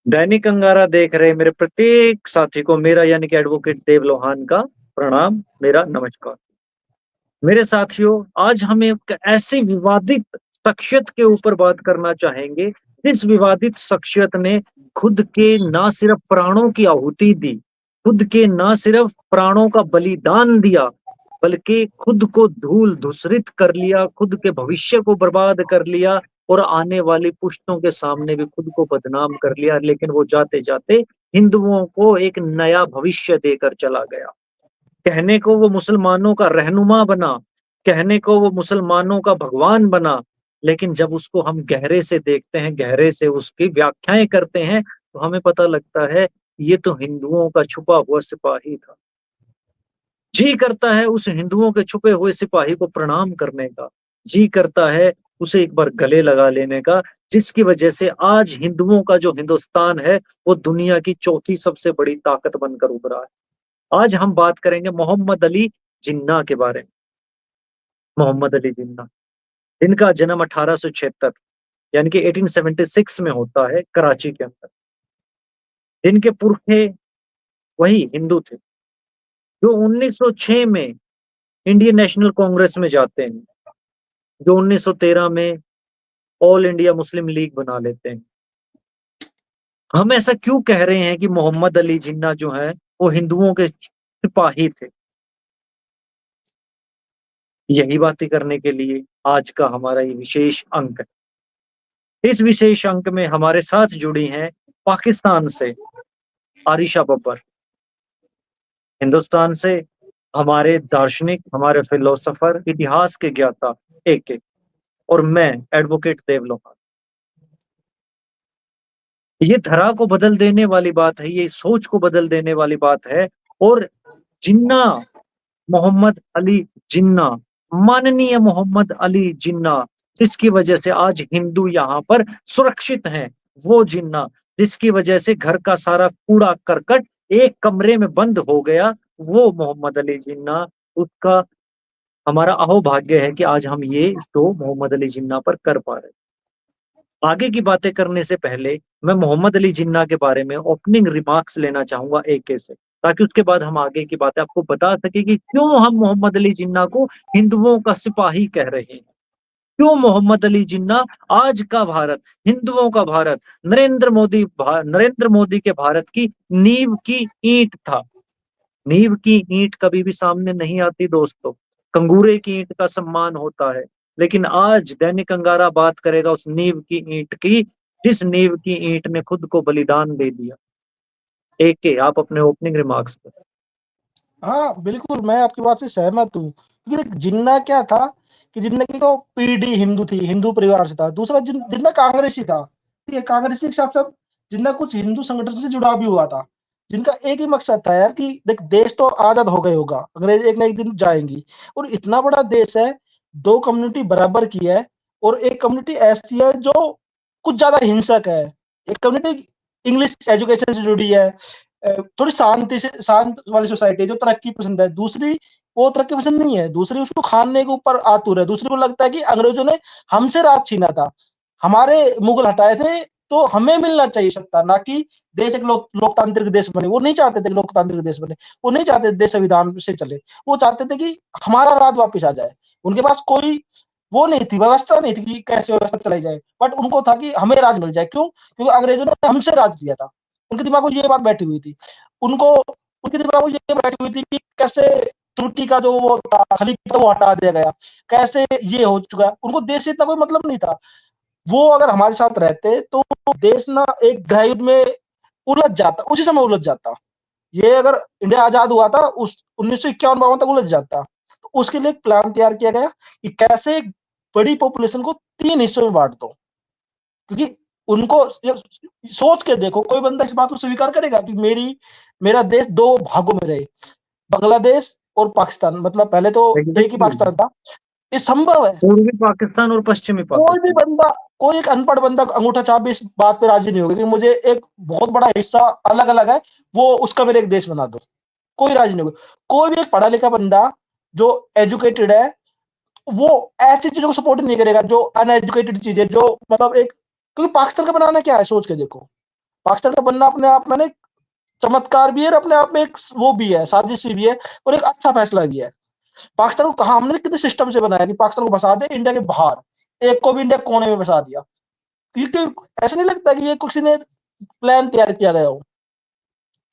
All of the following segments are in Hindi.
दैनिक अंगारा देख रहे मेरे प्रत्येक साथी को मेरा यानी कि एडवोकेट देव लोहान का प्रणाम, मेरा नमस्कार। मेरे साथियों, आज हम एक ऐसी विवादित शख्सियत के ऊपर बात करना चाहेंगे, जिस विवादित शख्सियत ने खुद के ना सिर्फ प्राणों की आहुति दी, खुद के ना सिर्फ प्राणों का बलिदान दिया, बल्कि खुद को धूल-धूसरित कर लिया, खुद के भविष्य को बर्बाद कर लिया और आने वाली पुश्तों के सामने भी खुद को बदनाम कर लिया। लेकिन वो जाते-जाते हिंदुओं को एक नया भविष्य देकर चला गया। कहने को वो मुसलमानों का रहनुमा बना, कहने को वो मुसलमानों का भगवान बना, लेकिन जब उसको हम गहरे से देखते हैं, गहरे से उसकी व्याख्याएँ करते हैं, तो हमें पता लगता है, ये तो हिंदुओं का छुपा हुआ सिपाही था। जी करता है उस हिंदुओं के छुपे हुए सिपाही को प्रणाम करने का, जी करता है उसे एक बार गले लगा लेने का, जिसकी वजह से आज हिंदुओं का जो हिंदुस्तान है, वो दुनिया की चौथी सबसे बड़ी ताकत बनकर उभरा है। आज हम बात करेंगे मोहम्मद अली जिन्ना के बारे में। मोहम्मद अली जिन्ना, जिनका जन्म 1876 यानी कि 1876 में होता है कराची के अंदर। जिनके पुरखे वही हिंदू थे, जो 1906 में इंडियन नेशनल कांग्रेस में जाते हैं, जो 1913 में ऑल इंडिया मुस्लिम लीग बना लेते हैं। हम ऐसा क्यों कह रहे हैं कि मोहम्मद अली जिन्ना जो है, वो हिंदुओं के सिपाही थे? यही बातें करने के लिए आज का हमारा ये विशेष अंक है। इस विशेष अंक में हमारे साथ जुड़ी हैं पाकिस्तान से आरिशा बब्बर, हिंदुस्तान से हमारे दार्शनिक, हमारे फिलोसोफर, इतिहास के ज्ञाता एके, और मैं एडवोकेट देव लोहान। ये धरा को बदल देने वाली बात है, ये सोच को बदल देने वाली बात है। और जिन्ना, मोहम्मद अली जिन्ना, माननीय मोहम्मद अली जिन्ना, जिसकी वजह से आज हिंदू यहाँ पर सुरक्षित हैं, वो जिन्ना जिसकी वजह से घर का सारा कूड़ा करकट एक कमरे में बंद हो गया, वो मोहम्मद अली जिन्ना। उसका हमारा अहोभाग्य है कि आज हम ये शो मोहम्मद अली जिन्ना पर कर पा रहे हैं। आगे की बातें करने से पहले मैं मोहम्मद अली जिन्ना के बारे में ओपनिंग रिमार्क्स लेना चाहूंगा एके से, ताकि उसके बाद हम आगे की बातें आपको बता सके कि क्यों हम मोहम्मद अली जिन्ना को हिंदुओं का सिपाही कह रहे हैं। क्यों मोहम्मद अली जिन्ना आज का भारत, हिंदुओं का भारत, नरेंद्र मोदी के भारत की नींव की ईंट था। नींव की ईंट कभी भी सामने नहीं आती दोस्तों, कंगूरे की ईंट का सम्मान होता है। लेकिन आज दैनिक अंगारा बात करेगा उस नींव की ईंट की, जिस नींव की ईंट ने खुद को बलिदान दे दिया। एक के आप अपने ओपनिंग रिमार्क्स पर। हाँ, बिल्कुल, मैं आपकी बात से सहमत हूँ। क्योंकि जिन्ना क्या था कि जिन्ना की तो पीढ़ी हिंदू थी, हिंदू परिवार से था। दूसरा जिन्ना कांग्रेसी था, ठीक है? कांग्रेसी के साथ-साथ जिन्ना कुछ हिंदू संगठनों से जुड़ा भी हुआ था। जिनका एक ही मकसद था यार कि देख देश तो आज़ाद हो गए होगा, अंग्रेज़ एक ना एक दिन जाएँगी और इतना बड़ा देश है, 2 कम्युनिटी बराबर की है और एक कम्युनिटी ऐसी है जो कुछ ज़्यादा हिंसक है। एक कम्युनिटी इंग्लिश एजुकेशन से जुड़ी है, थोड़ी शांत वाली सोसाइटी है जो तरक्की पसंद है। दूसरी वो तरक्की पसंद नहीं है, दूसरी उसको खाने के ऊपर आतुर है। दूसरी को लगता है कि अंग्रेजों ने हमसे राज छीना था, हमारे मुगल हटाए थे तो हमें मिलना चाहिए सत्ता, ना कि देश एक लोकतांत्रिक देश बने। वो नहीं चाहते थे कि लोकतांत्रिक देश बने, वो नहीं चाहते थे देश संविधान से चले, वो चाहते थे कि हमारा राज वापस आ जाए। उनके पास कोई वो नहीं थी, व्यवस्था नहीं थी कि कैसे व्यवस्था चलाई जाए, बट उनको था कि हमें राज मिल जाए। क्यों? क्योंकि अंग्रेजों ने हमसे राज किया था। उनके दिमाग में ये बात बैठी हुई थी। उनको उनके दिमाग में ये बैठी हुई थी कि कैसे तुर्की का जो वो था खलीफा वो हटा दिया गया, कैसे ये हो चुका है। उनको देश से इतना कोई मतलब नहीं था। वो अगर हमारे साथ रहते तो देश ना एक गृह युद्ध में उलझ जाता, उसी समय उलझ जाता। ये अगर इंडिया आज़ाद हुआ था उस 1951-52 तक उलझ जाता। तो उसके लिए एक प्लान तैयार किया गया कि कैसे एक बड़ी पॉपुलेशन को 3 हिस्सों में बाँट दो। क्योंकि उनको सोच के देखो, कोई बंदा इस बात को स्वीकार करेगा कि मेरा देश 2 भागों में रहे, बांग्लादेश और पाकिस्तान, मतलब पहले तो एक ही एग्जैक्टली, पाकिस्तान था। ये संभव है। पूर्वी पाकिस्तान और पश्चिमी कोई भी पाकिस्तान। बंदा, कोई एक अनपढ़ बंदा अंगूठा छाप भी इस बात पे राजी नहीं होगा कि मुझे एक बहुत बड़ा हिस्सा अलग-अलग है, वो उसका मेरे एक देश बना दो। कोई राजी नहीं होगा। कोई भी एक पढ़ा लिखा बंदा जो एजुकेटेड है, वो ऐसी चीज़ों को सपोर्ट नहीं करेगा जो अनएजुकेटेड चीज़ें, जो मतलब एक, क्योंकि पाकिस्तान का बनाना क्या है सोच के देखो। पाकिस्तान का बनना अपने आप में ना एक चमत्कार भी है और अपने आप में एक वो भी है, साजिश भी है और एक अच्छा फैसला भी है। पाकिस्तान को कहा हमने कितने सिस्टम से बनाया कि पाकिस्तान को बसा दे इंडिया के बाहर, एक को भी इंडिया कोने में बसा दिया। क्योंकि ऐसा नहीं लगता कि ये किसी ने प्लान तैयार किया गया हो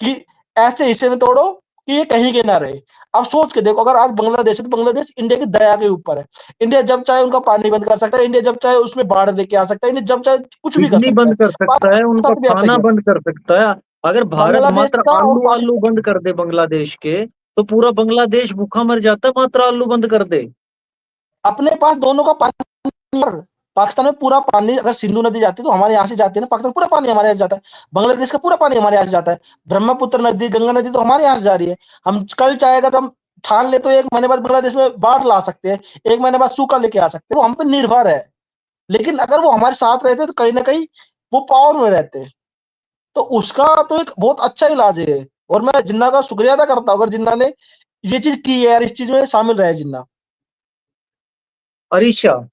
कि ऐसे हिस्से में तोड़ो कि ये कहीं के ना रहे। अब सोच के देखो, अगर आज बांग्लादेश है तो बांग्लादेश इंडिया की दया के ऊपर है। इंडिया जब चाहे उनका पानी बंद कर सकता है, इंडिया जब चाहे उसमें बाढ़ लेके आ सकता है, इंडिया जब चाहे कुछ भी कर बिजली सकता है। बंद कर सकता है, उनका पाकिस्तान भी ऐसा खाना ही है। बंद कर सकता है। अगर भारत बांग्लादेश मात्र का और आलू आलू पाकिस्तान, बंद कर दे बांग्लादेश के, तो पूरा बांग्लादेश भूखा मर जाता है, मात्र आलू बंद कर दे। अपने पास दोनों का पानी। पाकिस्तान में पूरा पानी अगर सिंधु नदी जाती है तो हमारे यहाँ से जाती है ना, पाकिस्तान पूरा पानी हमारे यहाँ से जाता है। बांग्लादेश का पूरा पानी हमारे यहाँ से जाता है। ब्रह्मपुत्र नदी, गंगा नदी तो हमारे यहाँ से जा रही है। हम कल चाहे अगर हम ठान ले तो 1 महीने बाद बांग्लादेश में बाढ़ ला सकते हैं, 1 महीने बाद सूखा लेके आ सकते हैं, वो हम पे निर्भर है। लेकिन अगर वो हमारे साथ रहते तो कहीं न कहीं वो पावर में रहते। तो उसका तो एक बहुत अच्छा इलाज है और मैं जिन्ना का शुक्रिया अदा करता हूँ, अगर जिन्ना ने ये चीज़ की है यार, इस चीज़ में शामिल रहे जिन्ना। अरीशा, जी, जी।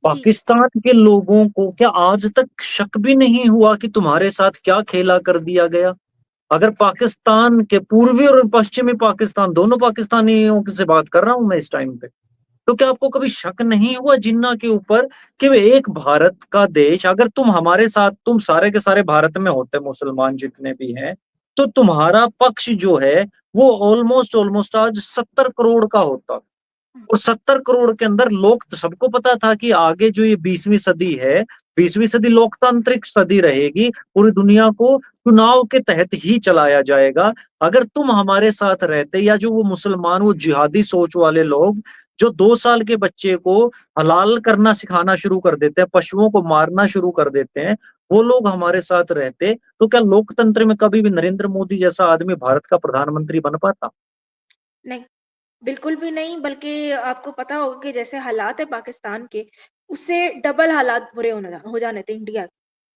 पाकिस्तान के लोगों को क्या आज तक शक भी नहीं हुआ कि तुम्हारे साथ क्या खेला कर दिया गया? अगर पाकिस्तान के पूर्वी और पश्चिमी पाकिस्तान, दोनों पाकिस्तानियों से बात कर रहा हूं मैं इस टाइम पे, तो क्या आपको कभी शक नहीं हुआ जिन्ना के ऊपर कि वे एक भारत का देश, अगर तुम हमारे साथ, तुम सारे के सारे भारत में होते, मुसलमान जितने भी हैं, तो तुम्हारा पक्ष जो है वो ऑलमोस्ट ऑलमोस्ट आज 70 करोड़ का होता। हुँ, और 70 करोड़ के अंदर लोग, तो सबको पता था कि आगे जो ये 20वीं सदी है, 20वीं सदी लोकतांत्रिक सदी रहेगी, पूरी दुनिया को चुनाव के तहत ही चलाया जाएगा। अगर तुम हमारे साथ रहते, या जो वो मुसलमान, वो जिहादी सोच वाले लोग जो 2 साल के बच्चे को हलाल करना सिखाना शुरू कर देते हैं, पशुओं को मारना शुरू कर देते हैं, वो लोग हमारे साथ रहते, तो क्या लोकतंत्र में कभी भी नरेंद्र मोदी जैसा आदमी भारत का प्रधानमंत्री बन पाता? नहीं, बिल्कुल भी नहीं, बल्कि आपको पता होगा कि जैसे हालात है पाकिस्तान के, उससे डबल हालात बुरे हो जाने थे इंडिया के,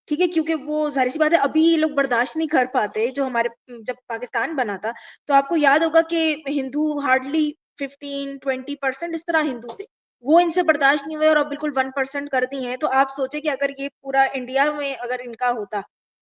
ठीक है? क्योंकि वो ज़ाहिर-सी बात है, अभी ये लोग बर्दाश्त नहीं कर पाते, जो हमारे जब पाकिस्तान बना था, तो आपको याद होगा कि हिंदू हार्डली 15-20% इस तरह हिंदू थे। वो इनसे बर्दाश्त नहीं हुए और अब बिल्कुल 1% कर दी हैं, तो आप सोचिए कि अगर ये पूरा इंडिया में अगर इनका होता,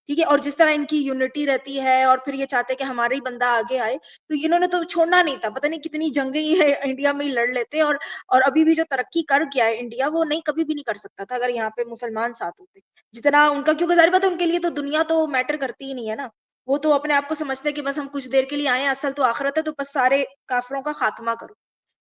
ठीक है? और जिस तरह इनकी यूनिटी रहती है और फिर ये चाहते हैं कि हमारा ही बंदा आगे आए, तो इन्होंने तो छोड़ना नहीं था, पता नहीं कितनी जंगें ये इंडिया में ही लड़ लेते और अभी भी जो तरक्की कर गया है इंडिया, वो नहीं कभी भी नहीं कर सकता था अगर यहाँ पे मुसलमान साथ होते। जितना उनका, क्योंकि ज़ाहिर बात है उनके लिए तो दुनिया तो मैटर करती ही नहीं है ना। वो तो अपने आप को समझते हैं कि बस हम कुछ देर के लिए आए हैं, असल तो आखिरत है, तो बस सारे काफ़िरों का खात्मा करो।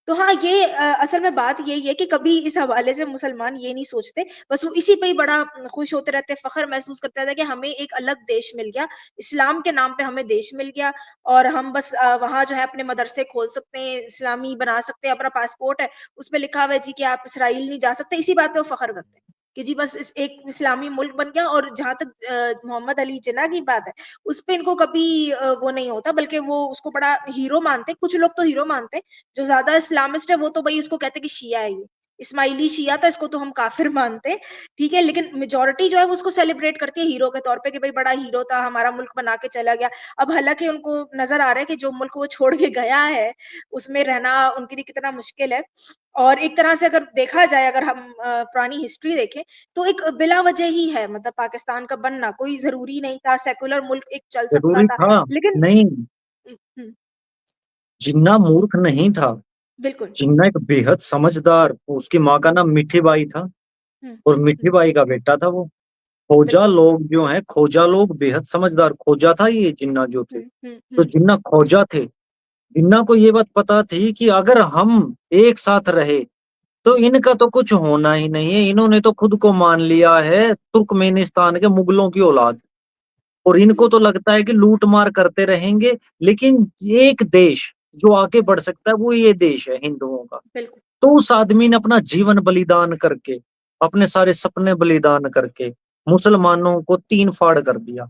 तो हाँ, ये असल में बात यही है कि कभी इस हवाले से मुसलमान ये नहीं सोचते, बस वो इसी पे ही बड़ा खुश होते रहते हैं, फ़ख्र महसूस करते रहते हैं कि हमें एक अलग देश मिल गया, इस्लाम के नाम पे हमें देश मिल गया और हम बस वहाँ जो है अपने मदरसे खोल सकते हैं, इस्लामी बना सकते हैं, अपना पासपोर्ट है, उसपे लिखा हुआ है जी कि आप इसराइल नहीं जा सकते, इसी बात पे वो फ़ख्र करते हैं, कि जी बस इस एक इस्लामी मुल्क बन गया। और जहाँ तक मोहम्मद अली जिन्ना की बात है, उसपे इनको कभी वो नहीं होता, बल्कि वो उसको बड़ा हीरो मानते हैं, कुछ लोग तो हीरो मानते हैं, जो ज़्यादा इस्लामिस्ट है वो तो भई इसको कहते हैं कि शिया है ये, इस्माइली शिया था, इसको तो हम काफ़िर मानते हैं, ठीक है? लेकिन मेजॉरिटी जो है वो उसको सेलिब्रेट करती है हीरो के तौर पे कि भई बड़ा हीरो था, हमारा मुल्क बना के चला गया। अब हालाँकि उनको नज़र आ रहा है कि जो मुल्क वो छोड़ के गया है, उसमें रहना उनके लिए कितना मुश्किल है। और एक तरह से अगर देखा जाए, अगर हम पुरानी हिस्ट्री देखें, तो एक बिला वजह ही है, मतलब पाकिस्तान का बनना, कोई ज़रूरी नहीं था, सेक्युलर मुल्क एक चल सकता जरूरी था। था? लेकिन नहीं, हुँ, जिन्ना मूर्ख नहीं था। बिल्कुल, जिन्ना एक बेहद समझदार, उसकी माँ का हुँ, नाम मिठी बाई था हुँ, और हुँ, मिठी बाई का बेटा था वो। खोजा बिल्कुल। लोग जो हैं, खोजा लोग बेहद समझदार, खोजा था ये जिन्ना जो थे। हुँ, हुँ, तो हुँ, जिन्ना खोजा थे। जिन्ना को ये बात पता थी कि अगर हम एक साथ रहे तो इनका तो कुछ होना ही नहीं है। इन्होंने तो खुद को मान लिया है तुर्कमेनिस्तान के मुगलों की औलाद, और इनको हुँ, तो लगता है कि लूट मार करते रहेंगे। लेकिन एक देश जो आगे बढ़ सकता है वो ये देश है हिंदुओं का। बिल्कुल, तो उस आदमी ने अपना जीवन बलिदान करके, अपने सारे सपने बलिदान करके मुसलमानों को तीन फाड़ कर दिया।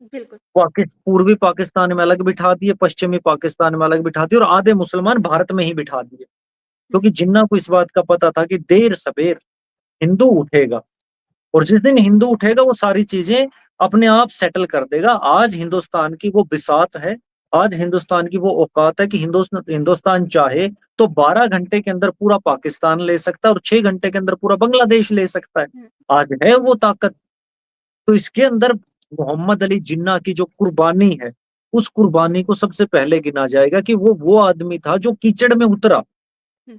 बिल्कुल। पूर्वी पाकिस्तान में अलग बिठा दिए, पश्चिमी पाकिस्तान में अलग बिठा दिए, और आधे मुसलमान भारत में ही बिठा दिए। हुँ, क्योंकि जिन्ना को इस बात का पता था कि देर सवेर हिंदू उठेगा, और जिस दिन हिंदू उठेगा वो सारी चीजें अपने आप सेटल कर देगा। आज हिंदुस्तान की वो बिसात है, आज हिंदुस्तान की वो औकात है कि हिंदुस्तान हिंदुस्तान चाहे तो 12 घंटे के अंदर पूरा पाकिस्तान ले सकता है और 6 घंटे के अंदर पूरा बांग्लादेश ले सकता है। हुँ, आज है वो ताकत। तो इसके अंदर मोहम्मद अली जिन्ना की जो कुर्बानी है, उस कुर्बानी को सबसे पहले गिना जाएगा कि वो आदमी था जो कीचड़ में उतरा। हुँ।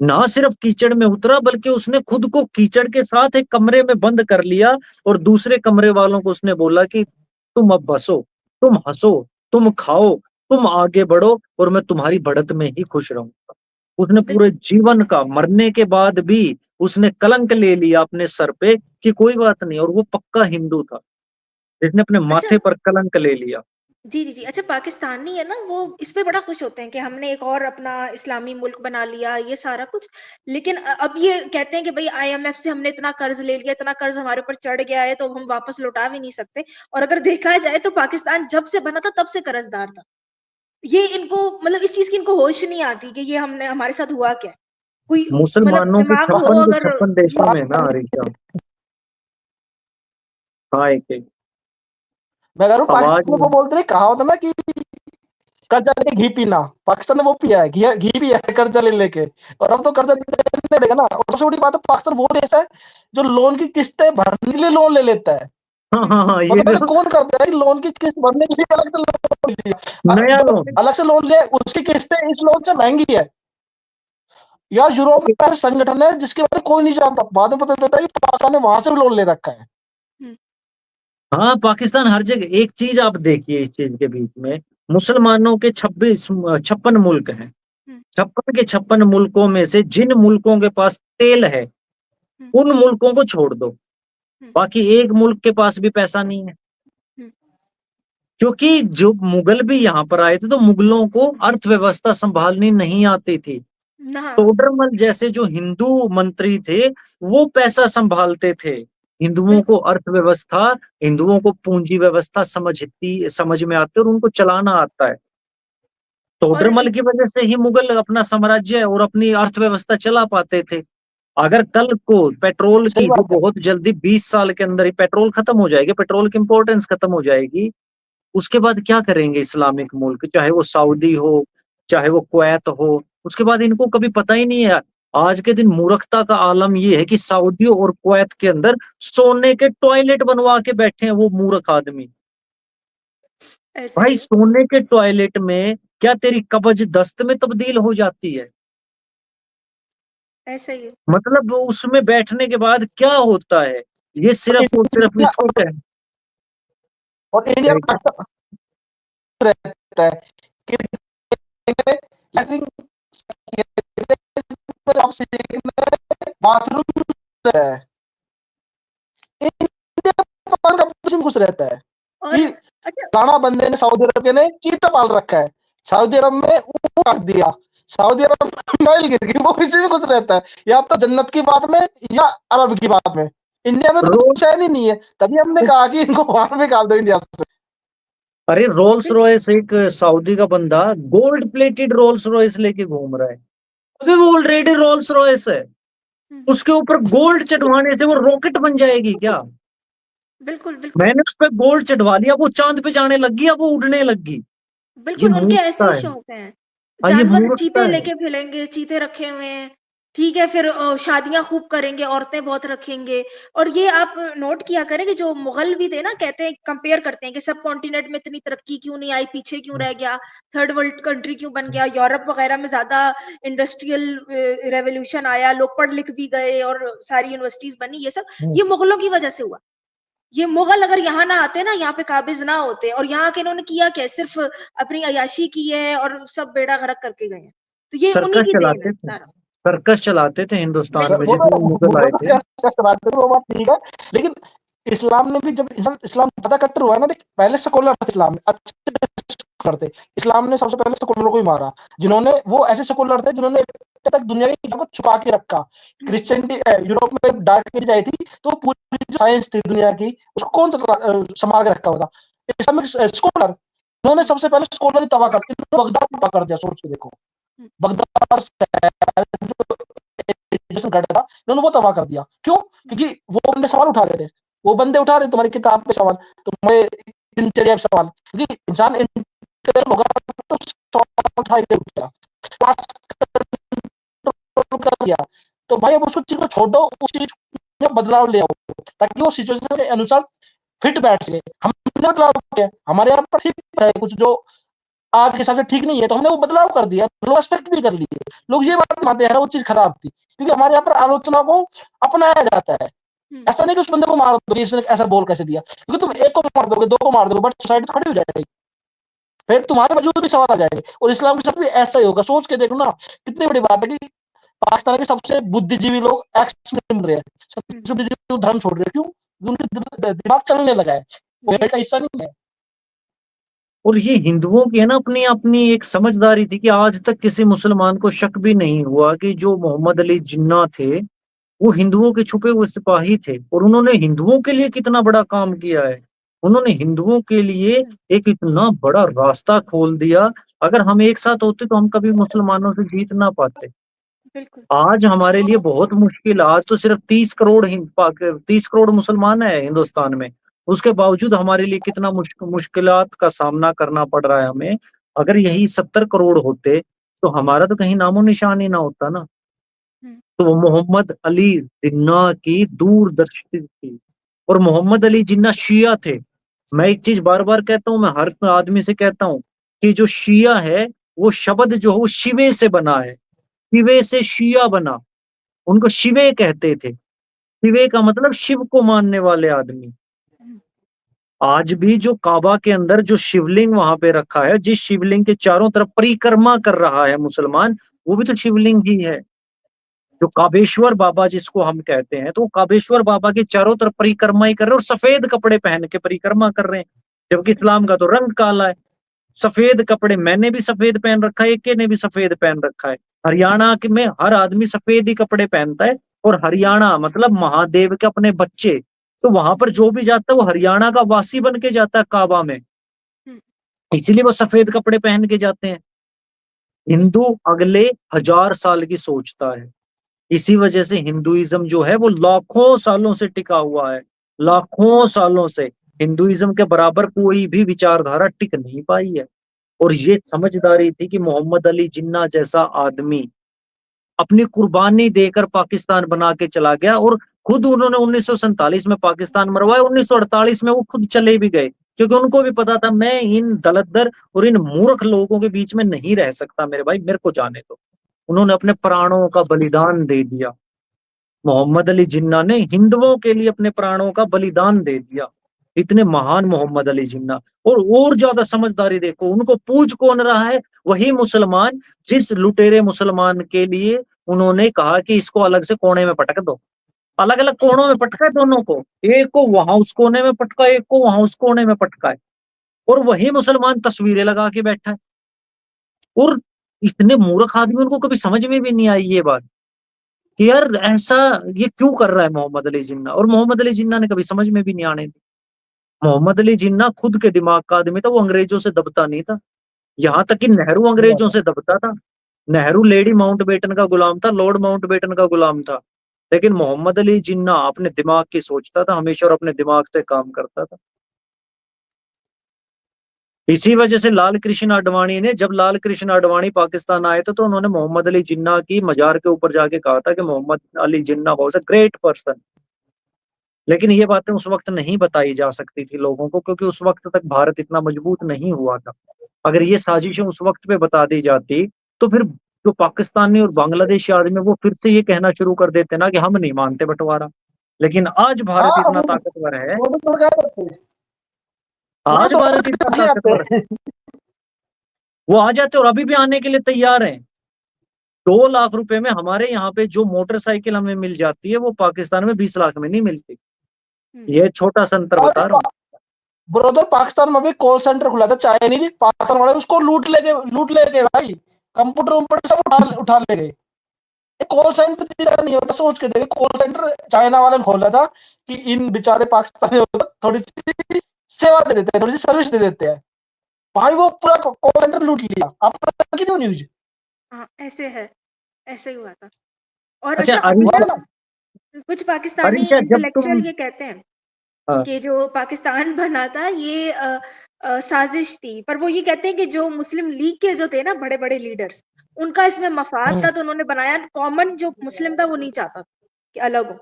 ना सिर्फ कीचड़ में उतरा, बल्कि उसने खुद को कीचड़ के साथ एक कमरे में बंद कर लिया और दूसरे कमरे वालों को उसने बोला कि तुम अब बसो, तुम हंसो, तुम खाओ, तुम आगे बढ़ो और मैं तुम्हारी बढ़त में ही खुश रहूंगा। उसने पूरे बिल्कुल। जीवन का, मरने के बाद भी उसने कलंक ले लिया अपने सर पे कि कोई बात नहीं, और वो पक्का हिंदू था जिसने अपने अच्छा माथे पर कलंक ले लिया। जी, जी, जी। अच्छा पाकिस्तानी है ना वो इस पे बड़ा खुश होते हैं कि हमने एक और अपना इस्लामी मुल्क बना लिया, ये सारा कुछ। लेकिन अब ये कहते हैं कि भई आईएमएफ से हमने इतना कर्ज़ ले लिया, इतना कर्ज़ हमारे ऊपर चढ़ गया है, तो हम वापस लौटा भी नहीं सकते। और अगर देखा जाए तो पाकिस्तान जब से बना था तब से कर्ज़दार था। ये इनको मतलब इस चीज़ की इनको होश नहीं आती कि ये हमने हमारे साथ हुआ क्या है। कोई मतलब मुसलमानों के दिमाग हो 56 के अगर 56 देशों में ना ऋचा। हाँ, एक मैं कह रहा हूँ आवाज पाकिस्तान में वो बोलते हैं, कहावत है ना कि कर्जा लेके घी पीना, पाकिस्तान ने वो पिया है, घी पिया है कर्जा ले लेके, और अब तो कर्जा देने देगा ना। और सबसे बड़ी बात है, पाकिस्तान वो देश है जो लोन की किस्तें भरने के लिए लोन ले लेता है। हाँ हाँ हाँ, ये मतलब ऐसा जो कौन करता है कि लोन की किस्त भरने के लिए अलग से लोन लिया, नया जो लोन। अलग से लोन लिया उसकी किस्तें इस लोन से महंगी है। यार यूरोप में ऐसा संगठन है जिसके बारे में कोई नहीं जानता, बाद में पता चलता है कि पाकिस्तान ने वहां से भी लोन ले रखा है। हुँ, हाँ, पाकिस्तान हर जगह। एक चीज आप देखिए इस चीज के बीच में, मुसलमानों के 56 मुल्क हैं। हुँ, 56 के 56 मुल्कों में से जिन मुल्कों के पास तेल है, हुँ, उन मुल्कों को छोड़ दो, हुँ, बाकी एक मुल्क के पास भी पैसा नहीं है। हुँ। क्योंकि जो मुगल भी यहाँ पर आए थे, तो मुगलों को अर्थव्यवस्था संभालनी नहीं आती थी। ना तोडरमल जैसे जो हिंदू मंत्री थे, वो पैसा संभालते थे। हिंदुओं को बिल्कुल, अर्थव्यवस्था, हिंदुओं को पूंजी व्यवस्था समझ में आती है और उनको चलाना आता है। और तोडरमल एक की वजह से ही मुगल अपना साम्राज्य और अपनी अर्थव्यवस्था चला पाते थे। अगर कल को पेट्रोल सही की जो बात है। बहुत जल्दी 20 साल के अंदर ही पेट्रोल खत्म हो जाएगी, पेट्रोल की इंपॉर्टेंस खत्म हो जाएगी, उसके बाद क्या करेंगे इस्लामिक मुल्क, चाहे वो सऊदी हो, चाहे वो कुवैत हो, उसके बाद इनको कभी पता ही नहीं है। आज के दिन मूर्खता का आलम ये है कि सऊदी और कुवैत के अंदर सोने के टॉयलेट बनवा के बैठे हैं वो मूर्ख आदमी। ऐसा भाई, ही है, सोने के टॉयलेट में क्या तेरी कब्ज दस्त में तब्दील हो जाती है? ऐसा ही है। मतलब वो उसमें बैठने के बाद क्या होता है? ये सिर्फ और सिर्फ इंडिया इसको कह और इंडिया कह में के रहता है कि लैट्रिन बाथरूम है, इंडिया में पानी का पसीना घुस रहता है और कि अच्छा राणा बंदे ने सऊदी अरब के ने चीता पाल रखा है, सऊदी अरब में ऊँट काट दिया, सऊदी अरब में मिसाइल गिर गई, वो इसी में घुस रहता है, या तो जन्नत की बात में या अरब की बात में। इंडिया में तो रोज कुछ है नहीं है, तभी हमने कहा कि इनको बाहर निकाल दो इंडिया से। अरे, रोल्स बिल रॉयस एक सऊदी का बंदा गोल्ड प्लेटेड रोल्स रॉयस लेके घूम रहा है। अबे, वो ऑलरेडी रोल्स रॉयस है, हुँ, उसके ऊपर गोल्ड चढ़वाने से वो रॉकेट बन जाएगी क्या? बिल्कुल, बिल्कुल। मैंने उस पर गोल्ड चढ़वा लिया, वो चांद पे जाने लगी, अब वो उड़ने लगी। ये बिल्कुल, उनके ऐसे मूर्खता ही है। शौक हैं। हाँ, ये जानवर मूर्खता चीते है। लेके फिरेंगे, चीते रखे हुए हैं, ठीक है? फिर शादियाँ खूब करेंगे, औरतें बहुत रखेंगे और ये आप नोट किया करें कि जो मुग़ल भी थे ना, कहते हैं कंपेयर करते हैं कि सब कॉन्टिनेंट में इतनी तरक्की क्यों नहीं आई, पीछे क्यों रह गया, थर्ड वर्ल्ड कंट्री क्यों बन गया, यूरोप वगैरह में ज़्यादा इंडस्ट्रियल रेवोल्यूशन आया, लोग पढ़ लिख भी गए और सारी यूनिवर्सिटीज़ बनी, ये सब, ये मुग़लों की वजह से हुआ। ये मुग़ल अगर यहाँ ना आते ना, यहाँ पे काबिज़ ना होते और यहाँ आके इन्होंने किया क्या है, सिर्फ़ अपनी अय्याशी की है और सब बेड़ा गर्क करके गए हैं। तो ये उन्हीं सर्कस की देन है चलाते थे, सारा। सर्कस चलाते थे हिंदुस्तान में बिल्कुल, वो तो जितने मुगल मुगल आए तो थे। वो बात ठीक है, लेकिन इस्लाम ने भी जब इस्लाम ज़्यादा कट्टर हुआ है ना, देख पहले सेकुलर था इस्लाम, अच्छे सेकुलर थे। इस्लाम ने सबसे पहले सेकुलर को ही मारा, जिन्होंने वो ऐसे सेकुलर थे जिन्होंने तक दुनिया की को छुपा के रखा। हुँ, क्रिश्चियनिटी यूरोप में डार्क एज आई थी, तो पूरी जो साइंस थी दुनिया की, उसको कौन संभाल के रखा हुआ था? Islamic scholar. उन्होंने हुँ, सबसे पहले स्कॉलर ही तबाह कर दिया, बगदाद तबाह कर दिया, सोच के देखो। हुँ, बगदाद शहर जो एजुकेशन घटा था, उन्होंने वो तबाह कर दिया। क्यों? हुँ, क्योंकि वो बंदे सवाल उठा रहे थे। वो बंदे उठा रहे तुम्हारी किताब पे सवाल, तुम्हारे दिनचर्या पे सवाल। क्योंकि इंसान इंटेलेक्चुअल होगा तो सवाल उठा के उठेगा। क्लास कर दिया, तो भाई अब उस चीज़ को छोड़ो, उस चीज़ में बदलाव ले आओ, ताकि वो सिचुएशन के अनुसार फिट बैठ सके। हमने बदलाव किया, हमारे यहाँ पर ठीक है कुछ जो आज के हिसाब से ठीक नहीं है, तो हमने वो बदलाव कर दिया, लोग एक्सपेक्ट भी कर लिए। लोग ये बात मानते हैं वो चीज़ खराब थी, क्योंकि हमारे यहाँ पर आलोचना को अपनाया जाता है। ऐसा नहीं कि उस बंदे को मार दो, इसने ऐसा बोल कैसे दिया, क्योंकि तुम एक को मार दोगे, दो को मार दोगे, बट सोसाइटी तो खड़ी हो जाएगी, फिर तुम्हारे वजूद भी सवाल आ जाएंगे। और इस्लाम के साथ भी ऐसा ही होगा। सोच के देखो ना, कितनी बड़ी बात है कि पाकिस्तान के सबसे बुद्धिजीवी लोग एक्स मुस्लिम रहे हैं, सबसे बुद्धिजीवी धर्म छोड़ रहे हैं। क्यों? उनके दिमाग चलने लगा है, वो का हिस्सा नहीं है। और ये हिंदुओं की है ना अपनी अपनी एक समझदारी थी कि आज तक किसी मुसलमान को शक भी नहीं हुआ कि जो मोहम्मद अली जिन्ना थे वो हिंदुओं के छुपे हुए सिपाही थे, और उन्होंने हिंदुओं के लिए कितना बड़ा काम किया है। उन्होंने हिंदुओं के लिए एक इतना बड़ा रास्ता खोल दिया। अगर हम एक साथ होते तो हम कभी मुसलमानों से जीत ना पाते। बिल्कुल। आज हमारे लिए बहुत मुश्किल, आज तो सिर्फ 30 करोड़ मुसलमान है हिंदुस्तान में। उसके बावजूद हमारे लिए कितना मुश्किलात का सामना करना पड़ रहा है हमें। अगर यही 70 करोड़ होते तो हमारा तो कहीं नामो निशान ही ना होता ना। हुँ, तो वो मोहम्मद अली जिन्ना की दूरदर्शी थी। और मोहम्मद अली जिन्ना शिया थे। मैं एक चीज बार बार कहता हूँ, मैं हर आदमी से कहता हूँ कि जो शिया है वो शब्द जो है वो शिवे से बना है। शिवे से शिया बना। उनको शिवे कहते थे। शिवे का मतलब शिव को मानने वाले आदमी। हुँ, आज भी जो काबा के अंदर जो शिवलिंग वहां पे रखा है, जिस शिवलिंग के चारों तरफ परिक्रमा कर रहा है मुसलमान, वो भी तो शिवलिंग ही है। जो काबेश्वर बाबा जिसको हम कहते हैं, तो वो काबेश्वर बाबा के चारों तरफ परिक्रमा ही कर रहे हैं और सफेद कपड़े पहन के परिक्रमा कर रहे हैं। जबकि इस्लाम का तो रंग काला है। सफेद कपड़े मैंने भी सफेद पहन रखा है, एके ने भी सफेद पहन रखा है। हरियाणा के में हर आदमी सफेद ही कपड़े पहनता है। और हरियाणा मतलब महादेव के अपने बच्चे, तो वहां पर जो भी जाता है वो हरियाणा का वासी बन के जाता है काबा में। हुँ, इसीलिए वो सफेद कपड़े पहन के जाते हैं। हिंदू अगले 1000 साल की सोचता है। इसी वजह से हिंदुइज्म जो है वो लाखों सालों से टिका हुआ है। हुँ, लाखों सालों से हिंदुइज्म के बराबर कोई भी विचारधारा टिक नहीं पाई है। और ये समझदारी थी कि मोहम्मद अली जिन्ना जैसा आदमी अपनी कुर्बानी देकर पाकिस्तान बना के चला गया, और खुद उन्होंने 1947 में पाकिस्तान मरवाया, 1948 में वो खुद चले भी गए, क्योंकि उनको भी पता था मैं इन दलदर और इन मूर्ख लोगों के बीच में नहीं रह सकता, मेरे भाई मेरे को जाने दो। उन्होंने अपने प्राणों का बलिदान दे दिया। मोहम्मद अली जिन्ना ने हिंदुओं के लिए अपने प्राणों का बलिदान दे दिया। इतने महान मोहम्मद अली जिन्ना। और ज्यादा समझदारी देखो, उनको पूज कौन रहा है? वही मुसलमान जिस लुटेरे मुसलमान के लिए उन्होंने कहा कि इसको अलग से कोने में पटक दो। अलग अलग कोनों में पटका है दोनों को, एक को वहां उस कोने में पटका, एक को वहां उस कोने में पटका है। और वही मुसलमान तस्वीरें लगा के बैठा है। और इतने मूर्ख आदमी, उनको कभी समझ में भी नहीं आई ये बात कि यार ऐसा ये क्यों कर रहा है मोहम्मद अली जिन्ना। और मोहम्मद अली जिन्ना ने कभी समझ में भी नहीं आने दी। मोहम्मद अली जिन्ना खुद के दिमाग का आदमी था, वो अंग्रेजों से दबता नहीं था। हुँ, यहां तक कि नेहरू सही बात अंग्रेजों है। से दबता था। नेहरू लेडी माउंटबेटन का गुलाम था, लॉर्ड माउंटबेटन का गुलाम था। लेकिन मोहम्मद अली जिन्ना अपने दिमाग की सोचता था हमेशा और अपने दिमाग से काम करता था। इसी वजह से लाल कृष्ण आडवाणी ने, जब लाल कृष्ण आडवाणी पाकिस्तान आए थे, तो उन्होंने मोहम्मद अली जिन्ना की मजार के ऊपर जाके कहा था कि Mohammad Ali Jinnah was a great person. लेकिन ये बातें उस वक्त नहीं बताई जा सकती थी लोगों को, क्योंकि उस वक्त तक भारत इतना मजबूत नहीं हुआ था। अगर ये साजिशें उस वक्त पे बता दी जाती, तो फिर जो पाकिस्तानी और बांग्लादेशी आदमी वो फिर से ये कहना शुरू कर देते ना कि हम नहीं मानते बंटवारा। लेकिन आज भारत हाँ, इतना ताकतवर है। वो तो क्या करते हैं, वो तो आज तोड़ भारत के इतना चले आते ताकतवर है, हैं। वो आ जाते और अभी भी आने के लिए तैयार हैं। 2 लाख रुपए में हमारे यहाँ पे जो मोटरसाइकिल हमें मिल जाती है, वो पाकिस्तान में 20 लाख में नहीं मिलती। हुँ, ये छोटा सा अंतर अरे बता रहा हूँ। ब्रदर, पाकिस्तान में भी कॉल सेंटर खुला था चाइनीज, पाकिस्तान वाले उसको लूट लेके भाई, कंप्यूटर वम्प्यूटर सब उठा उठा ले गए। कॉल सेंटर तेरा नहीं होता, सोच के देखे, कॉल सेंटर चाइना वाले ने खोला था कि इन बेचारे पाकिस्तानियों को थोड़ी सी सेवा दे देते हैं, थोड़ी सी सर्विस दे देते हैं। भाई वो पूरा कॉल सेंटर लूट लिया। आपने देखी थी वो न्यूज? हाँ, ऐसे है, ऐसे ही हुआ था। और अच्छा अच्छा अभी अरिशा, ना कुछ पाकिस्तानी अरिशा जब तुम, इंटेलेक्चुअल ये कहते हैं हाँ, कि जो पाकिस्तान बना था ये साजिश थी। पर वो ये कहते हैं कि जो मुस्लिम लीग के जो थे ना बड़े-बड़े लीडर्स, उनका इसमें मफ़ाद था तो उन्होंने बनाया, कॉमन जो मुस्लिम था वो नहीं चाहता कि अलग हो।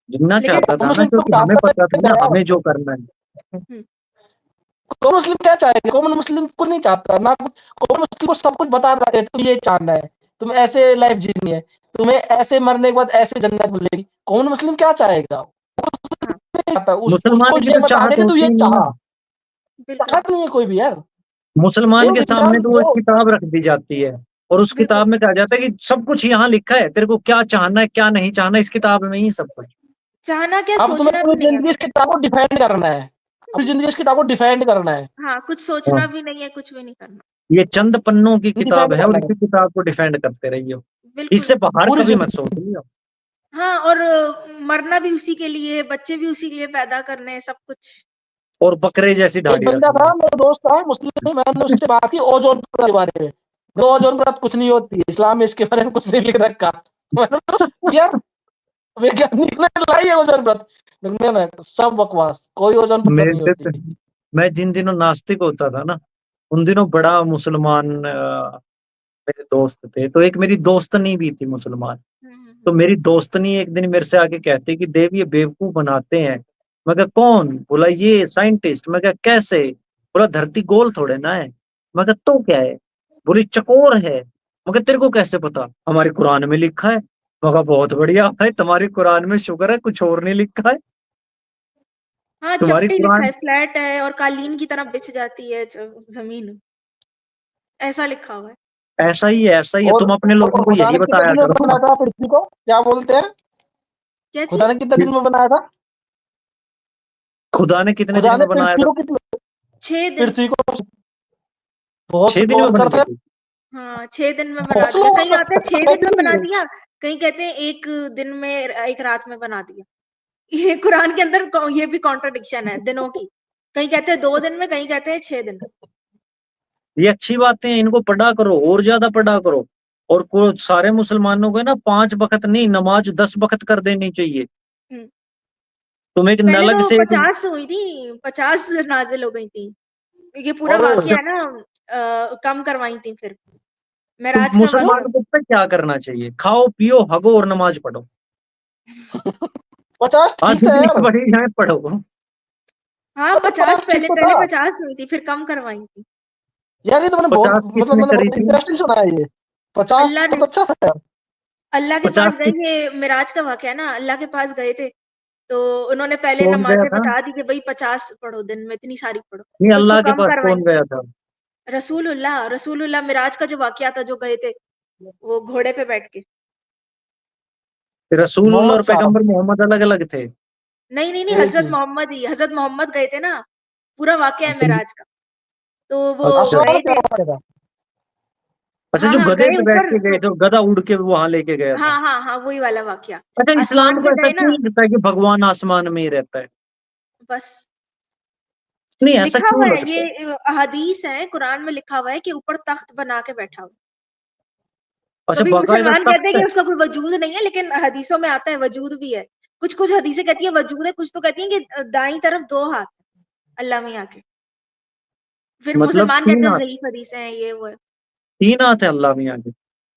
जिन्ना लेकिन चाहता कौन था ना, मुस्लिम तो क्योंकि हमें चाहता पता था है ना यार, हमें जो करना है। हुँ, कौन मुस्लिम क्या चाहेगा? कौन मुस्लिम कुछ नहीं चाहता ना कुछ, कौन मुस्लिम को सब कुछ बता रहा है, तुम ये चाहना है, तुम्हें ऐसे लाइफ जीनी है, तुम्हें ऐसे मरने के बाद ऐसे जन्नत मिलेगी। कौन मुस्लिम क्या चाहेगा? वो हाँ, नहीं चाहता, उसको मुसलमान की ये तो बता दे चाहत कि तू होती ये ही नहीं चाह, ना। बिल्कुल। चाहत नहीं है कोई भी यार। मुसलमान एक के इंसान सामने तो वो एक जो किताब रख दी जाती है, और उस बिल्कुल, किताब में कहा जाता है कि सब कुछ यहाँ लिखा है, तेरे को क्या चाहना है क्या नहीं चाहना, इस किताब में ही सब कुछ। चाहना क्या अब तुम्हें सोचना पूरी भी नहीं है ज़िंदगी इस कुछ। किताब को डिफेंड करना है, पूरी ज़िंदगी इस किताब को डिफेंड करना है, हाँ, कुछ हाँ, सोचना भी नहीं है, कुछ भी नहीं करना। ये चंद पन्नों की किताब डिफेंड है, और करना है इसी किताब को डिफेंड करते रहिए। बिल्कुल। इससे बाहर पूरी कभी मत ज़िंदगी। सोच लियो। हाँ, और मरना भी उसी के लिए, बच्चे भी उसी के लिए पैदा करने हैं, सब कुछ। और बकरे जैसी एक दाढ़ी बंदा रखनी था, है। मेरा दोस्त था मुस्लिम, मैंने उससे बात की ओज़ोन परत के बारे में। तो ओज़ोन परत कुछ नहीं होती, इस्लाम में इसके बारे में कुछ नहीं लिख रखा। मैंने बोला, यार वैज्ञानिक ने लाई है ओज़ोन परत। नहीं, नहीं, सब बकवास, कोई ओज़ोन परत नहीं मेरे होती। तो, मैं जिन दिनों नास्तिक होता था ना, उन दिनों बड़ा मुसलमान मेरे दोस्त थे, तो एक मेरी दोस्तनी भी थी मुसलमान। हुँ, हुँ, तो हुँ। मेरी दोस्तनी एक दिन मेरे से आके कहती कि देव ये बेवकूफ बनाते हैं। मैं कहा कौन? बोला ये साइंटिस्ट। मैं कहा कैसे? बोला धरती गोल थोड़े ना है। मैं कहा तो क्या है? बोली चकोर है। मैं कहा तेरे को कैसे पता? हमारे कुरान में लिखा है। मैं कहा बहुत बढ़िया भाई, तुम्हारी कुरान में शुक्र है कुछ और नहीं लिखा है। हाँ, तुम्हारी चपटी लिखा कुरान है, फ्लैट है और कालीन की तरह बिछ जाती है ज़मीन, ऐसा लिखा हुआ है। ऐसा ही है, तुम अपने लोगों और को खुदा यही ने कितने बताया दिन में करो। बनाया था पृथ्वी को? क्या बोलते हैं? क्या खुदा ने चीज़? कितने दिन में बनाया था? खुदा ने कितने दिन खुदा ने में बनाया पृथ्वी था? को कितने 6 दिन। पृथ्वी को बहुत 6 दिन में स्लो बन करता गई है, थी। हाँ, 6 दिन में बना बहुत दिया। स्लो कहीं आता है 6 करता दिन में बना है। दिया, कहीं कहते हैं 1 दिन में 1 रात में बना दिया। ये कुरान के अंदर ये भी कॉन्ट्रडिक्शन है दिनों की। कहीं कहते हैं 2 दिन में, कहीं कहते हैं 6 दिन में। ये अच्छी बातें हैं, इनको पढ़ा करो और ज्यादा पढ़ा करो। और सारे मुसलमानों को ना 5 वक्त नहीं, नमाज 10 वक्त कर देनी चाहिए। हुँ, तुम एक पहले नलग तो से एक 50 हुई थी, 50 नाज़िल हो गई थी। ये पूरा और वाक़या जब है ना कम करवाई थी फिर। तुम मेराज का वाक़या। मुसलमान को पता है क्या करना चाहिए? खाओ पियो हगो और नमाज पढ़ो। 50 हाँ ठीक था जितनी यार, पढ़ी जाए पढ़ो। हाँ, तो 50 50 ठीक पहले तो पहले था। 50 हुई थी, फिर कम करवाई थी। यार ये तो मैंने बहुत 50 मतलब किसने मैंने करी बहुत थी? इंटरेस्टिंग सुना है ये। 50 अल्लाह ने तो अच्छा था यार। अल्लाह के 50 पास गए, ये मेराज का वाक़या है ना, अल्लाह के पास गए थे, तो उन्होंने पहले कौन गया नमाज़ें था? बता दी कि भई 50 पढ़ो दिन में, इतनी सारी पढ़ो। नहीं, फिर उसको अल्लाह के कम पास करवाई। कौन गया था? रसूलुल्लाह मेराज का जो वाक़या था, जो गए थे, वो घोड़े पे बैठ के। रसूलुल्लाह मोहम्मद और साहब। पैगंबर मोहम्मद अलग अलग थे। नहीं, नहीं, नहीं, एक ही। हज़रत मोहम्मद गए थे ना, पूरा वाक़या है मेराज का। तो वो अच्छा और गए क्या थे। हुआ था? अच्छा, हाँ, जो हाँ, गधे गए पे बैठ ऊपर। के गए थे, गधा उड़ के वहां लेके गया था। हाँ, हाँ, हाँ, वही वाला वाक़या। अच्छा, इस्लाम आसमान को पे ऐसा गए क्यों ना, लगता है कि भगवान आसमान में ही रहता है? बस। नहीं, ऐसा लिखा क्यों हुआ है लगता है? ये अहादीस है, कुरान में लिखा हुआ है कि ऊपर तख्त बना के बैठा हुआ। अच्छा, कभी बाकायदा मुसलमान कहते हैं तख्त कि है। उसका कोई वजूद नहीं है, लेकिन हदीसों में आता है वजूद भी है। कुछ-कुछ हदीसें कहती है वजूद है, कुछ तो कहती हैं कि दाईं तरफ 2 हाथ हैं, अल्लाह मियाँ के। फिर मतलब मुसलमान कहते तीन हैं हाथ, ज़ईफ़ हदीसें हैं, ये वो है। 3 हाथ है अल्लाह मियाँ के।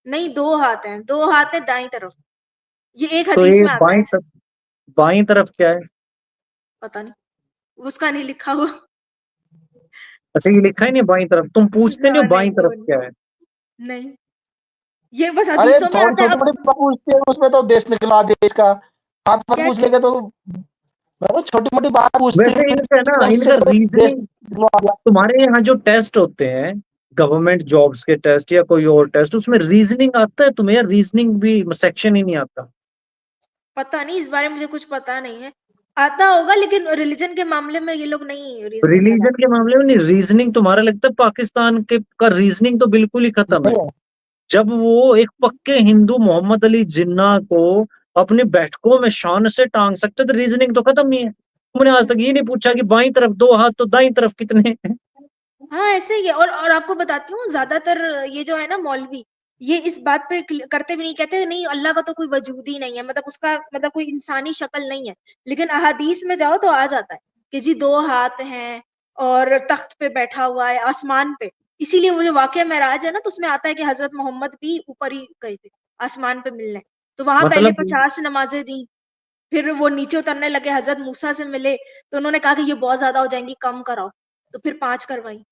नहीं 2 हाथ हैं, 2 हाथ है दाईं तरफ। ये एक तो हदीस ये में आता है ऐसे, बाईं तरफ क्या है? पता नहीं, उसका नहीं लिखा हुआ। अच्छा, ये लिखा ही नहीं बाईं तरफ, तुम पूछते नहीं हाँ, हो नहीं बाईं वो तरफ नहीं, क्या है? नहीं। ये बस अरे हदीसों में थोड़ी आता है। छोटी अब मोटी बात पूछती है, उसमें तो देश निकला देश का। हाथ मत क्या पूछ लेंगे तो छोटी मोटी बात पूछती वैसे है, इनका ना, उससे इनका तो देश रीजनिंग, निकलवा दिया। तुम्हारे यहाँ जो टेस्ट होते हैं, गवर्नमेंट जॉब्स के टेस्ट या कोई और टेस्ट, उसमें रीजनिंग आता है तुम्हें, या रीजनिंग भी सेक्शन ही नहीं आता? पता नहीं, इस बारे में मुझे कुछ पता नहीं है। आता होगा लेकिन रिलिजन के मामले में ये लोग नहीं रीज़निंग रिलीजन कराते। के मामले में नहीं, रीजनिंग तुम्हारा लगता है पाकिस्तान के का रीजनिंग तो बिल्कुल ही खत्म है। नहीं है। जब वो एक पक्के हिंदू मोहम्मद अली जिन्ना को अपनी बैठकों में शान से टांग सकते, तो रीजनिंग तो खत्म ही है। तुमने आज तक ये नहीं पूछा कि बाईं तरफ 2 हाथ तो दाईं तरफ कितने हैं? हाँ, ऐसे ही है। और आपको बताती हूँ, ज़्यादातर ये जो है ना मौलवी, ये इस बात पे करते भी नहीं, कहते नहीं अल्लाह का तो कोई वजूद ही नहीं है, मतलब उसका मतलब कोई इंसानी शक्ल नहीं है। लेकिन अहादीस में जाओ तो आ जाता है कि जी 2 हाथ हैं और तख्त पे बैठा हुआ है आसमान पे। इसीलिए वो जो वाक़या मेराज है ना, तो उसमें आता है कि हज़रत मोहम्मद भी ऊपर ही गए थे, आसमान पे मिलने। तो वहाँ पहले मतलब 50 नमाज़ें दी, फिर वो नीचे उतरने लगे, हज़रत मूसा से मिले, तो उन्होंने कहा कि ये बहुत ज़्यादा हो जाएँगी, कम कराओ। तो फिर 5 करवाई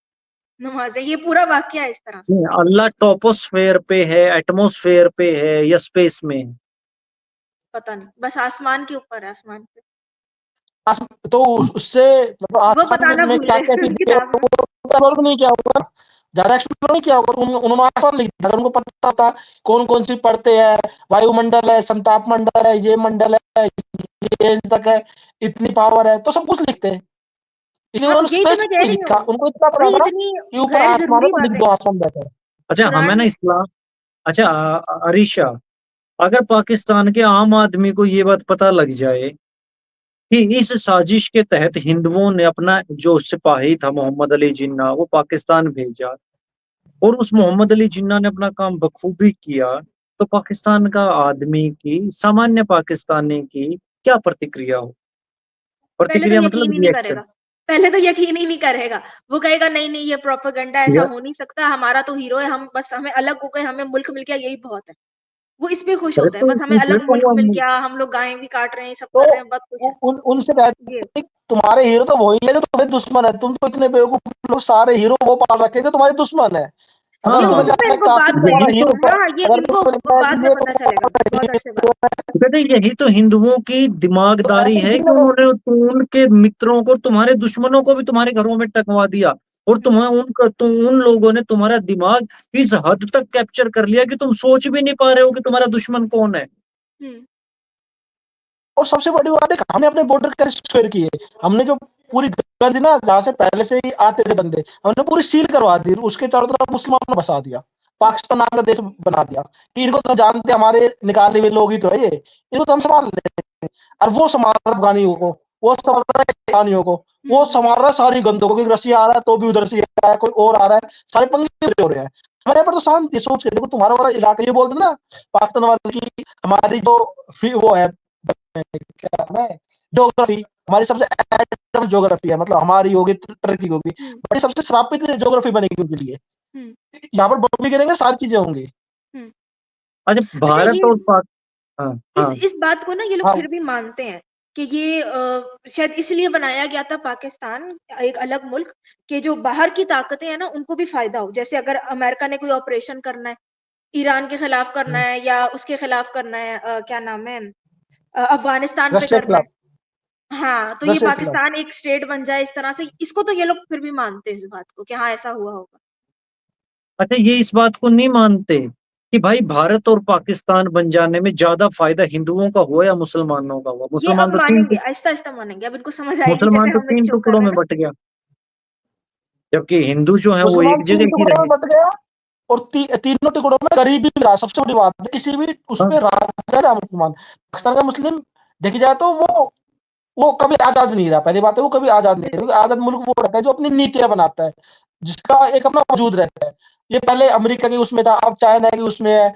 नमाज़ें। ये पूरा वाक़या है इस तरह से। नहीं, अल्लाह टॉपोस्फेयर पे है, एटमॉस्फेयर पे है या स्पेस में है? पता नहीं, बस आसमान के ऊपर है, आसमान पे। तो उससे मतलब वो आसमान बताना में भूल क्या-क्या गए चीज़ें हैं किताब में। वो एक्सप्लोर भी नहीं किया होगा, ज़्यादा एक्सप्लोर नहीं किया होगा। तो उन्होंने आसमान लिख दिया, अगर उनको पता होता कौन-कौन सी परतें हैं, वायुमंडल है, समताप मंडल है, ये मंडल है, ये तक है, इतनी पावर है, तो सब कुछ लिखते। इसलिए हाँ, उन्होंने यही तो स्पेस मैं कह नहीं रही लिखा, हूँ। उनको इतना पता वही था इतनी कि ऊपर गैर आसमान है ज़रूरी तो लिख बात दो है। आसमान बैठा है। अच्छा, हमें कुरान ना में इस्लाम अच्छा अरीशा, अगर पाकिस्तान के आम आदमी को ये बात पता लग जाए कि इस साजिश के तहत हिंदुओं ने अपना जो सिपाही था मोहम्मद अली जिन्ना वो पाकिस्तान भेजा और उस मोहम्मद अली जिन्ना ने अपना काम बखूबी किया, तो पाकिस्तान का आदमी की, सामान्य पाकिस्तानी की क्या प्रतिक्रिया हो? पहले तो प्रतिक्रिया यकीन मतलब ही नहीं रिएक्शन। करेगा। पहले तो यकीन ही नहीं करेगा। वो कहेगा नहीं, नहीं ये प्रोपेगेंडा ऐसा या हो नहीं सकता, हमारा तो हीरो है, हम बस हमें अलग हो गए, हमें मुल्क मिल गया यही बहुत है। वो इस पे खुश अरे होता है, तो बस हमें ये अलग तो मुल्क हुआ मिल गया, हम लोग गायें भी काट रहे हैं, सब तो कर रहे हैं, बहुत खुश है। उनसे ये कहते हैं तुम्हारे हीरो तो वही है जो तुम्हारे दुश्मन है, तुम तो इतने बेवकूफ लोग, सारे हीरो वो पाल रखे हैं जो तुम्हारे दुश्मन है। अगर ये हाँ, तुम्हें उनको लगता है इनको कासिम बाद में तुम्हारा यही तो हीरो है, हाँ, ये अगर इनको तुम्हें लगता है बाद कि में ये पता चलेगा, तुम्हारा बहुत अरसे बाद। हीरो है, कहते हैं यही तो हिंदुओं की तो दिमागदारी ऐसे है कि जिन्ना उन्होंने तो उनके मित्रों को, तुम्हारे दुश्मनों को भी तुम्हारे घरों में टंगवा दिया और हुँ, उन लोगों ने तुम्हारा दिमाग इस हद तक कैप्चर कर लिया कि तुम सोच भी नहीं पा रहे हो कि तुम्हारा दुश्मन कौन है। हुँ, और सबसे बड़ी बात है हमने अपने बॉर्डर कैसे सिक्योर किए। हमने जो पूरी गंज ना जहाँ से पहले से ही आते थे बंदे, हमने पूरी सील करवा दी, उसके चारों तरफ मुसलमानों ने बसा दिया, पाकिस्तान नाम का देश बना दिया कि इनको तो जानते हमारे निकाले हुए लोग ही तो है ये, इनको तो हम संभाल लेंगे। और वो संभाल रहा है अफगानियों को, वो संभाल रहा है ईरानियों को, वो हुँ, संभाल रहा है सारी गंदों को, क्योंकि रसिया आ रहा है तो भी उधर से आ रहा है, कोई और आ रहा है, सारे पंगे हो रहे हैं। हमारे यहाँ पर तो शांति है, सोच के देखो तुम्हारा वाला इलाका, ये बोलते ना पाकिस्तान वाले की हमारी जो वो है क्या नाम है, ज्योग्राफी हमारी सबसे एडवांस ज्योग्राफी है, मतलब हमारी होगी तरक्की होगी, हुँ, बट सबसे श्रापित ज्योग्राफी बनेगी उनके लिए। हुँ, यहाँ पर बम भी गिरेंगे, सारी चीजें होंगी। हुँ। अच्छा, अच्छा भारत ये और पाक हाँ, हाँ। इस बात को ना ये लोग हाँ, फिर भी मानते हैं कि ये शायद इसलिए बनाया गया था पाकिस्तान, एक अलग मुल्क, कि जो बाहर की ताकतें हैं ना उनको भी फ़ायदा हो। जैसे अगर अमेरिका ने कोई ऑपरेशन करना है, ईरान के खिलाफ करना हुँ, है या उसके खिलाफ करना है, क्या नाम है, अफ़गानिस्तान पे रशिया के करना है। खिलाफ, हाँ, तो ये रशिया के खिलाफ। पाकिस्तान एक स्टेट बन जाए इस तरह से, इसको तो ये लोग फिर भी मानते हैं इस बात को कि हाँ, ऐसा हुआ होगा। अच्छा, ये इस बात को नहीं मानते कि भाई भारत और पाकिस्तान बन जाने में ज़्यादा फ़ायदा हिंदुओं का हुआ या मुसलमानों का हुआ? ये मुसलमान अब तो 3 मानेंगे, टुक आहिस्ता-आहिस्ता मानेंगे, अब इनको समझ आएगी मुसलमान जैसे तो हम एक 3 शो कर टुकड़ों रहे में हैं ना। बँट गया, जबकि हिंदू जो हैं वो मुसलमान एक 3 जगह ही टुकड़ों में रहे। बँट गया और तीनों टुकड़ों में गरीबी भी रहा, सबसे बड़ी बात है, किसी भी हाँ, उसपे राज है ना मुसलमान। पाकिस्तान का मुस्लिम देखी जाए तो वो कभी आज़ाद नहीं रहा, पहली बात है वो कभी आज़ाद नहीं रहा, बिल्कुल। क्योंकि आज़ाद मुल्क वो रहता है जो अपनी नीतियाँ बनाता है, जिसका एक अपना वजूद रहता है। ये पहले अमेरिका के उसमें था, अब चाइना के उसमें है,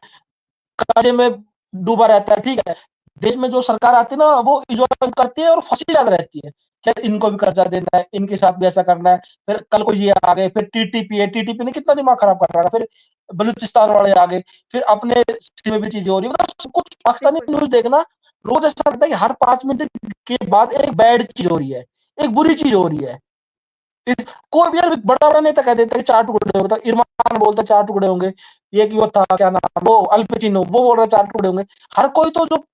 कर्ज़े में डूबा रहता है, ठीक है। देश में जो सरकार आती है ना, वो एन्जॉय करती है और फँसी ज़्यादा रहती है। यार इनको भी कर्ज़ा देना है, इनके साथ भी ऐसा करना है, फिर कल को ये आ गए, फिर टीटीपी है, टीटीपी ने कितना दिमाग खराब कर रखा है, फिर बलूचिस्तान वाले आ गए, फिर अपने सिटी में भी चीज़ें हो रही हैं, मतलब सब कुछ पाकिस्तानी बिल्कुल। न्यूज़ देखना, रोज़ ऐसा लगता है कि हर 5 मिनट के बाद एक बैड चीज़ हो रही है, एक बुरी चीज़ हो रही है। इस कोई भी यार बड़ा-बड़ा नेता कह देता है कि 4 टुकड़े होंगे, तो इरफान बोलता है 4 टुकड़े होंगे। एक वो था क्या नाम वो अल पचिनो वो बोल रहा है 4 टुकड़े होंगे। हर कोई तो जो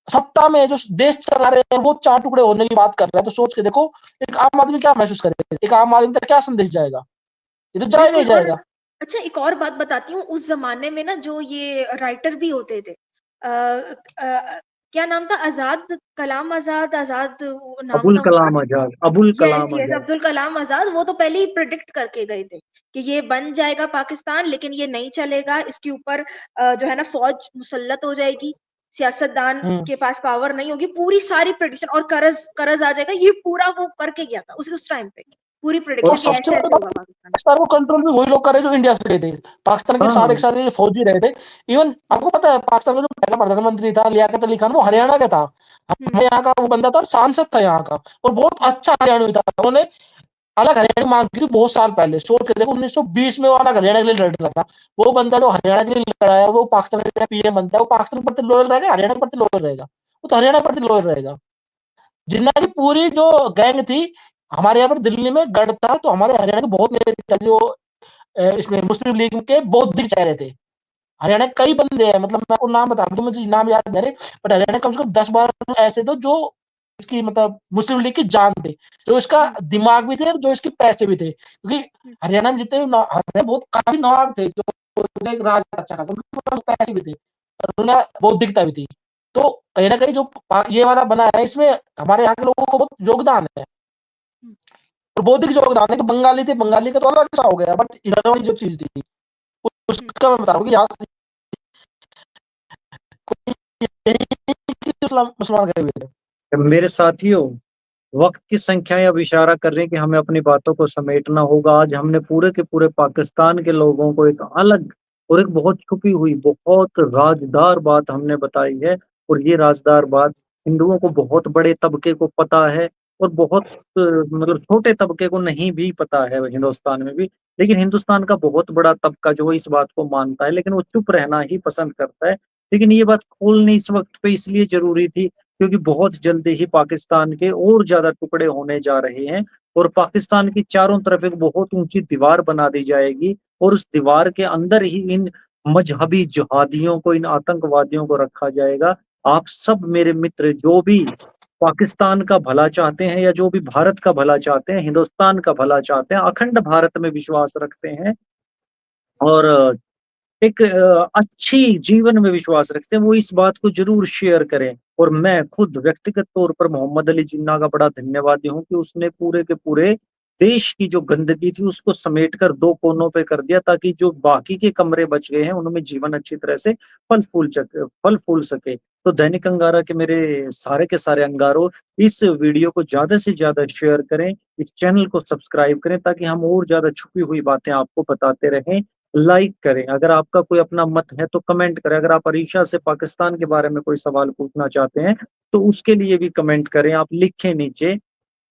सत्ता में जो देश चला रहे हैं वो 4 टुकड़े होने की बात कर रहा है, तो सोच के देखो एक आम आदमी क्या महसूस करेगा? एक आम आदमी तक क्या संदेश जाएगा? ये तो जाएगा ही बिल्कुल। और जाएगा। अच्छा एक और बात बताती हूँ, उस ज़माने में ना जो ये राइटर भी होते थे, क्या नाम था? आज़ाद वो नाम अबुल था उनका। कलाम आज़ाद, अबुल यस, कलाम यस, आज़ाद। अब्दुल कलाम आज़ाद, वो तो पहले ही प्रेडिक्ट करके गए थे कि ये बन जाएगा पाकिस्तान, लेकिन ये नहीं चलेगा, इसके ऊपर जो है ना फ़ौज मुसल्लत हो जाएगी, सियासतदान हुँ। के पास पावर नहीं होगी, पूरी सारी प्रेडिक्शन, और कर्ज़ आ जाएगा, ये पूरा वो करके गया था उस टाइम पे, पूरी और प्रेडिक्शन कि सबसे बड़ी ऐसे-ऐसे बात होगा पाकिस्तान। पाकिस्तान को कंट्रोल भी वही लोग कर रहे हैं जो इंडिया से गए थे। पाकिस्तान के सारे हाँ, के सारे फौजी रहे थे। इवन हुँ, आपको पता है पाकिस्तान का जो पहला प्रधानमंत्री था लियाकत अली खान वो हरियाणा का था। हुँ, हमारे यहाँ का वो बंदा था और सांसद था यहाँ का और बहुत हुँ, अच्छा हरियाणवी था। उन्होंने अलग हरियाणा की मांग की थी बहुत साल पहले। सोच के देखो 1920 में वो अलग हरियाणा के लिए लड़ रहा था। वो बंदा जो हरियाणा के लिए लड़ा है वो पाकिस्तान का पीएम बनता है। वो पाकिस्तान के प्रति लॉयल रहेगा, हरियाणा के प्रति लॉयल रहेगा। वो तो हरियाणा प्रति लॉयल रहेगा। जिन्ना की पूरी जो गैंग थी, हमारे यहाँ पर दिल्ली में गढ़ था, तो हमारे हरियाणा के बहुत नेता जो इसमें मुस्लिम लीग के बौद्धिक चेहरे थे। हरियाणा के कई बंदे हैं, मतलब मैं आपको नाम बता दूं, मुझे नाम याद नहीं आ रहे, बट हरियाणा कम से कम 10-12 ऐसे थे जो इसकी मतलब मुस्लिम लीग की जान थे, जो इसका दिमाग भी थे और जो इसके पैसे भी थे, क्योंकि हरियाणा में जितने हरियाणा बहुत काफी नवाब थे जो राज अच्छा खासा, पैसे भी थे और उन्हें बौद्धिकता भी थी। तो कहीं ना कहीं जो ये वाला बना है, इसमें हमारे यहाँ के लोगों को बहुत योगदान है और बौद्धिक योगदान है। तो बंगाली थे, बंगाली का तो अलग सा हो गया, बट इधर वाली जो चीज थी उसका मैं बता रहा हूँ कि यहाँ मुसलमान गए हुए थे। मेरे साथियों, वक्त की संख्याएं अब इशारा कर रही हैं कि हमें अपनी बातों को समेटना होगा। आज हमने पूरे के पूरे पाकिस्तान के लोगों को एक अलग और एक बहुत छुपी हुई, बहुत राजदार बात हमने बताई है। और ये राजदार बात हिंदुओं को, बहुत बड़े तबके को पता है और बहुत मतलब छोटे तबके को नहीं भी पता है हिंदुस्तान में भी। लेकिन हिंदुस्तान का बहुत बड़ा तबका जो है इस बात को मानता है, लेकिन वो चुप रहना ही पसंद करता है। लेकिन ये बात खोलनी इस वक्त पे इसलिए जरूरी थी क्योंकि बहुत जल्दी ही पाकिस्तान के और ज्यादा टुकड़े होने जा रहे हैं और पाकिस्तान की चारों तरफ एक बहुत ऊंची दीवार बना दी जाएगी और उस दीवार के अंदर ही इन मजहबी जिहादियों को, इन आतंकवादियों को रखा जाएगा। आप सब मेरे मित्र जो भी पाकिस्तान का भला चाहते हैं या जो भी भारत का भला चाहते हैं, हिंदुस्तान का भला चाहते हैं, अखंड भारत में विश्वास रखते हैं और एक अच्छी जीवन में विश्वास रखते हैं, वो इस बात को जरूर शेयर करें। और मैं खुद व्यक्तिगत तौर पर मोहम्मद अली जिन्ना का बड़ा धन्यवादी हूँ कि उसने पूरे के पूरे देश की जो गंदगी थी उसको समेट कर दो कोनों पे कर दिया, ताकि जो बाकी के कमरे बच गए हैं उनमें जीवन अच्छी तरह से फल फूल सके। तो दैनिक अंगारा के मेरे सारे के सारे अंगारों, इस वीडियो को ज्यादा से ज्यादा शेयर करें, इस चैनल को सब्सक्राइब करें ताकि हम और ज्यादा छुपी हुई बातें आपको बताते रहें। लाइक करें, अगर आपका कोई अपना मत है तो कमेंट करें। अगर आप अरीशा से पाकिस्तान के बारे में कोई सवाल पूछना चाहते हैं तो उसके लिए भी कमेंट करें, आप लिखें नीचे।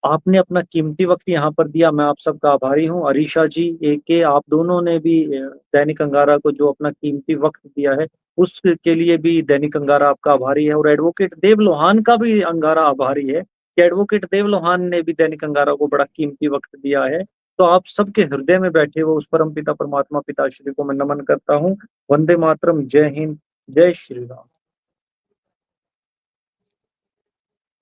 आपने अपना कीमती वक्त यहाँ पर दिया, मैं आप सबका आभारी हूँ। अरीशा जी, ए के, आप दोनों ने भी दैनिक अंगारा को जो अपना कीमती वक्त दिया है उसके लिए भी दैनिक अंगारा आपका आभारी है। और एडवोकेट देव लोहान का भी अंगारा आभारी है कि एडवोकेट देव लोहान ने भी दैनिक अंगारा को बड़ा कीमती वक्त दिया है। तो आप सबके हृदय में बैठे हुए उस परम पिता परमात्मा पिताश्री को मैं नमन करता हूँ। वंदे मातरम, जय हिंद, जय श्री राम।